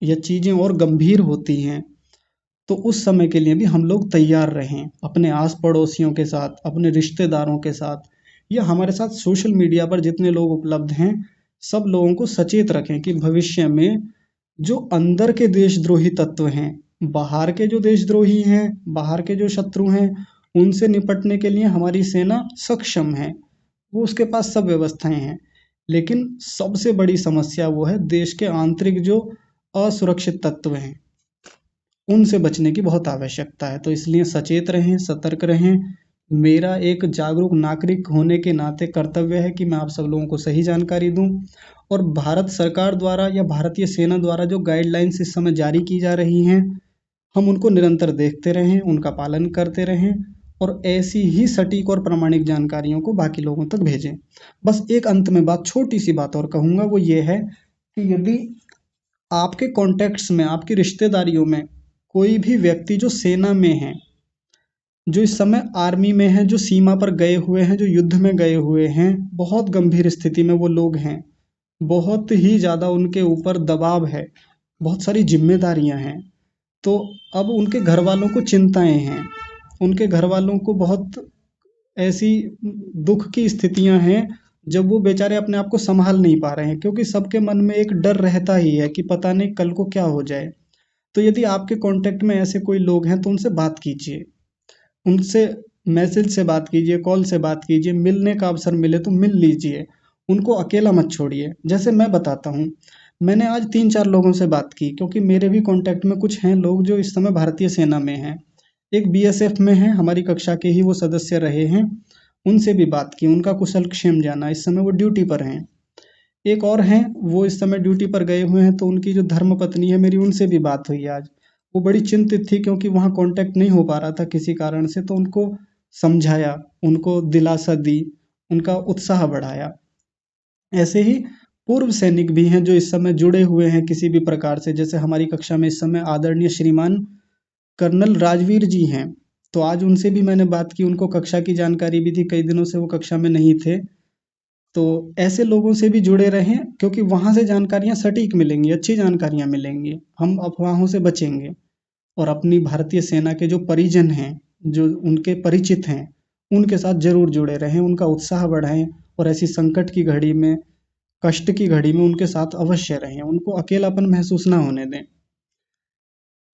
या चीजें और गंभीर होती हैं, तो उस समय के लिए भी हम लोग तैयार रहें, अपने आस पड़ोसियों के साथ, अपने रिश्तेदारों के साथ, या हमारे साथ सोशल मीडिया पर जितने लोग उपलब्ध हैं, सब लोगों को सचेत रखें कि भविष्य में जो अंदर के देशद्रोही तत्व हैं, बाहर के जो देशद्रोही हैं, बाहर के जो शत्रु हैं, उनसे निपटने के लिए हमारी सेना सक्षम है, वो उसके पास सब व्यवस्थाएं हैं। लेकिन सबसे बड़ी समस्या वो है देश के आंतरिक जो असुरक्षित तत्व हैं, उनसे बचने की बहुत आवश्यकता है। तो इसलिए सचेत रहें, सतर्क रहें। मेरा एक जागरूक नागरिक होने के नाते कर्तव्य है कि मैं आप सब लोगों को सही जानकारी दूं। और भारत सरकार द्वारा या भारतीय सेना द्वारा जो गाइडलाइंस इस समय जारी की जा रही हैं, हम उनको निरंतर देखते रहें, उनका पालन करते रहें और ऐसी ही सटीक और प्रामाणिक जानकारियों को बाकी लोगों तक भेजें। बस एक अंत में बात, छोटी सी बात और कहूँगा, वो ये है कि यदि आपके कॉन्टेक्ट्स में, आपकी रिश्तेदारियों में कोई भी व्यक्ति जो सेना में है, जो इस समय आर्मी में है, जो सीमा पर गए हुए हैं, जो युद्ध में गए हुए हैं, बहुत गंभीर स्थिति में वो लोग हैं, बहुत ही ज़्यादा उनके ऊपर दबाव है, बहुत सारी जिम्मेदारियां हैं, तो अब उनके घर वालों को चिंताएं हैं, उनके घर वालों को बहुत ऐसी दुख की स्थितियां हैं जब वो बेचारे अपने आप को संभाल नहीं पा रहे हैं, क्योंकि सबके मन में एक डर रहता ही है कि पता नहीं कल को क्या हो जाए। तो यदि आपके कांटेक्ट में ऐसे कोई लोग हैं तो उनसे बात कीजिए, उनसे मैसेज से बात कीजिए, कॉल से बात कीजिए, मिलने का अवसर मिले तो मिल लीजिए, उनको अकेला मत छोड़िए। जैसे मैं बताता हूँ, मैंने आज 3-4 लोगों से बात की, क्योंकि मेरे भी कांटेक्ट में कुछ हैं लोग जो इस समय भारतीय सेना में हैं। एक बीएसएफ में है, हमारी कक्षा के ही वो सदस्य रहे हैं, उनसे भी बात की, उनका कुशल क्षेम जाना, इस समय वो ड्यूटी पर हैं। एक और हैं, वो इस समय ड्यूटी पर गए हुए हैं, तो उनकी जो धर्मपत्नी है मेरी, उनसे भी बात हुई आज। वो बड़ी चिंतित थी क्योंकि वहाँ कांटेक्ट नहीं हो पा रहा था किसी कारण से, तो उनको समझाया, उनको दिलासा दी, उनका उत्साह बढ़ाया। ऐसे ही पूर्व सैनिक भी हैं जो इस समय जुड़े हुए हैं किसी भी प्रकार से, जैसे हमारी कक्षा में इस समय आदरणीय श्रीमान कर्नल राजवीर जी हैं, तो आज उनसे भी मैंने बात की, उनको कक्षा की जानकारी भी थी, कई दिनों से वो कक्षा में नहीं थे। तो ऐसे लोगों से भी जुड़े रहें, क्योंकि वहाँ से जानकारियाँ सटीक मिलेंगी, अच्छी जानकारियाँ मिलेंगी, हम अफवाहों से बचेंगे। और अपनी भारतीय सेना के जो परिजन हैं, जो उनके परिचित हैं, उनके साथ जरूर जुड़े रहें, उनका उत्साह बढ़ाएं और ऐसी संकट की घड़ी में, कष्ट की घड़ी में उनके साथ अवश्य रहें, उनको अकेलापन महसूस ना होने दें।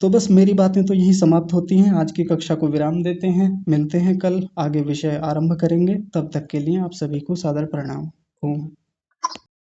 तो बस मेरी बातें तो यही समाप्त होती हैं, आज की कक्षा को विराम देते हैं, मिलते हैं कल, आगे विषय आरंभ करेंगे। तब तक के लिए आप सभी को सादर प्रणाम। ओम।